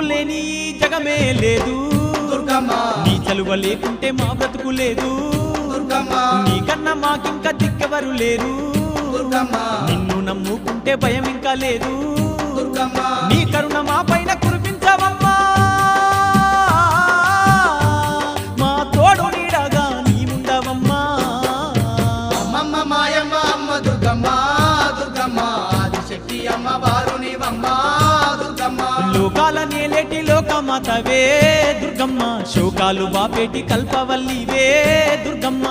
లేని ఈ జగమే లేదు దుర్గమ్మ నీ చలువ లేకుంటే మా బ్రతుకు లేదు దుర్గమ్మ నీకన్నా మాకింకా దిక్కెవరు లేరు దుర్గమ్మ నిన్ను నమ్ముకుంటే భయం ఇంకా లేదు దుర్గమ్మ నీ కరుణ మా పైన కురిపించవమ్మా మా తోడు నీడగా నీవుండవమ్మా అమ్మమ్మ మాయమ్మ అమ్మ దుర్గమ్మ దుర్గమ్మ ఆదిశక్తి అమ్మ వారు నీవమ్మ దుర్గమ్మ లోకాల నేలేటి లోకమాతవే దుర్గమ్మ శోకాలు బాపేటి కల్పవల్లివే దుర్గమ్మ